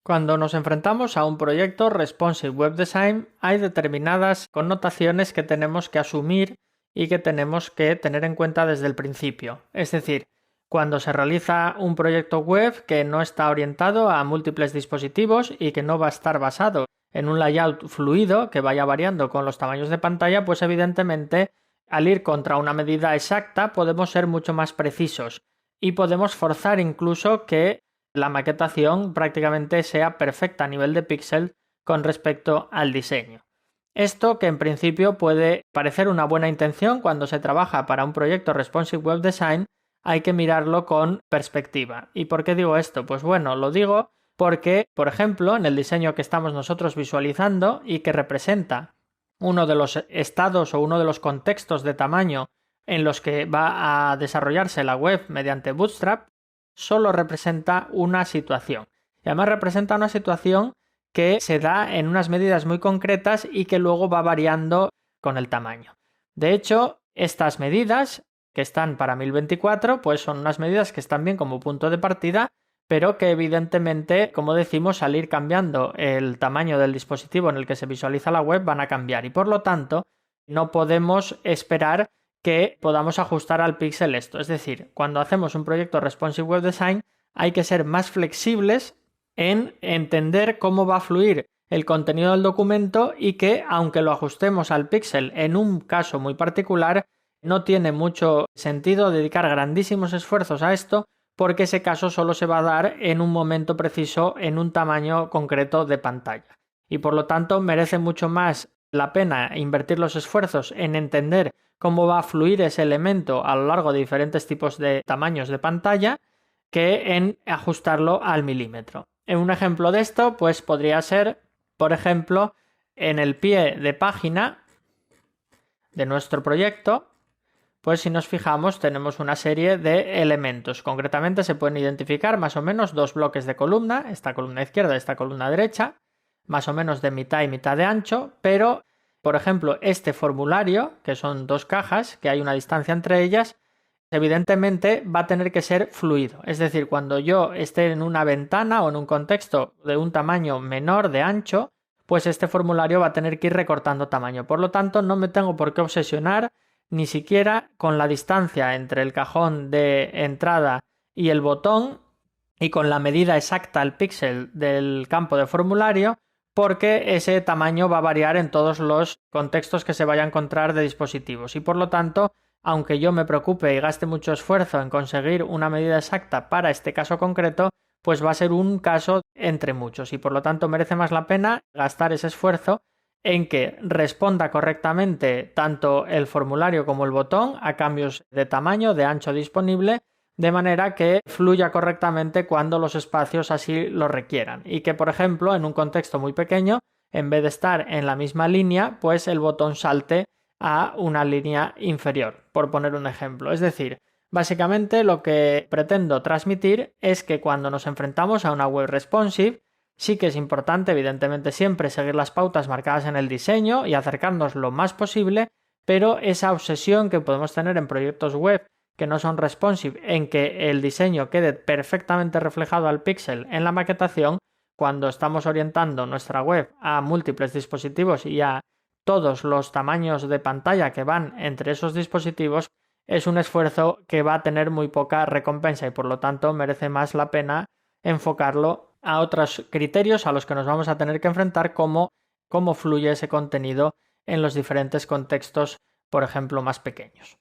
Cuando nos enfrentamos a un proyecto Responsive Web Design, hay determinadas connotaciones que tenemos que asumir y que tenemos que tener en cuenta desde el principio. Es decir, cuando se realiza un proyecto web que no está orientado a múltiples dispositivos y que no va a estar basado en un layout fluido que vaya variando con los tamaños de pantalla, pues evidentemente al ir contra una medida exacta podemos ser mucho más precisos y podemos forzar incluso que la maquetación prácticamente sea perfecta a nivel de píxel con respecto al diseño. Esto, que en principio puede parecer una buena intención cuando se trabaja para un proyecto Responsive Web Design, hay que mirarlo con perspectiva. ¿Y por qué digo esto? Pues bueno, lo digo porque, por ejemplo, en el diseño que estamos nosotros visualizando y que representa uno de los estados o uno de los contextos de tamaño en los que va a desarrollarse la web mediante Bootstrap, solo representa una situación. Y además representa una situación que se da en unas medidas muy concretas y que luego va variando con el tamaño. De hecho, estas medidas que están para 1024, pues son unas medidas que están bien como punto de partida, pero que evidentemente, como decimos, al ir cambiando el tamaño del dispositivo en el que se visualiza la web van a cambiar y por lo tanto no podemos esperar que podamos ajustar al píxel esto. Es decir, cuando hacemos un proyecto Responsive Web Design hay que ser más flexibles en entender cómo va a fluir el contenido del documento y que, aunque lo ajustemos al píxel en un caso muy particular, no tiene mucho sentido dedicar grandísimos esfuerzos a esto porque ese caso solo se va a dar en un momento preciso, en un tamaño concreto de pantalla. Y por lo tanto merece mucho más la pena invertir los esfuerzos en entender cómo va a fluir ese elemento a lo largo de diferentes tipos de tamaños de pantalla que en ajustarlo al milímetro. Un ejemplo de esto pues podría ser, por ejemplo, en el pie de página de nuestro proyecto, pues si nos fijamos tenemos una serie de elementos. Concretamente se pueden identificar más o menos dos bloques de columna, esta columna izquierda y esta columna derecha, más o menos de mitad y mitad de ancho, pero por ejemplo este formulario, que son dos cajas, que hay una distancia entre ellas, evidentemente va a tener que ser fluido. Es decir, cuando yo esté en una ventana o en un contexto de un tamaño menor de ancho, pues este formulario va a tener que ir recortando tamaño. Por lo tanto, no me tengo por qué obsesionar ni siquiera con la distancia entre el cajón de entrada y el botón y con la medida exacta al píxel del campo de formulario, porque ese tamaño va a variar en todos los contextos que se vaya a encontrar de dispositivos y por lo tanto, aunque yo me preocupe y gaste mucho esfuerzo en conseguir una medida exacta para este caso concreto, pues va a ser un caso entre muchos y por lo tanto merece más la pena gastar ese esfuerzo en que responda correctamente tanto el formulario como el botón a cambios de tamaño, de ancho disponible, de manera que fluya correctamente cuando los espacios así lo requieran y que, por ejemplo, en un contexto muy pequeño, en vez de estar en la misma línea, pues el botón salte a una línea inferior, por poner un ejemplo. Es decir, básicamente lo que pretendo transmitir es que cuando nos enfrentamos a una web responsive, sí que es importante, evidentemente, siempre seguir las pautas marcadas en el diseño y acercarnos lo más posible, pero esa obsesión que podemos tener en proyectos web que no son responsive, en que el diseño quede perfectamente reflejado al píxel en la maquetación, cuando estamos orientando nuestra web a múltiples dispositivos y a todos los tamaños de pantalla que van entre esos dispositivos, es un esfuerzo que va a tener muy poca recompensa y por lo tanto merece más la pena enfocarlo a otros criterios a los que nos vamos a tener que enfrentar, como cómo fluye ese contenido en los diferentes contextos, por ejemplo, más pequeños.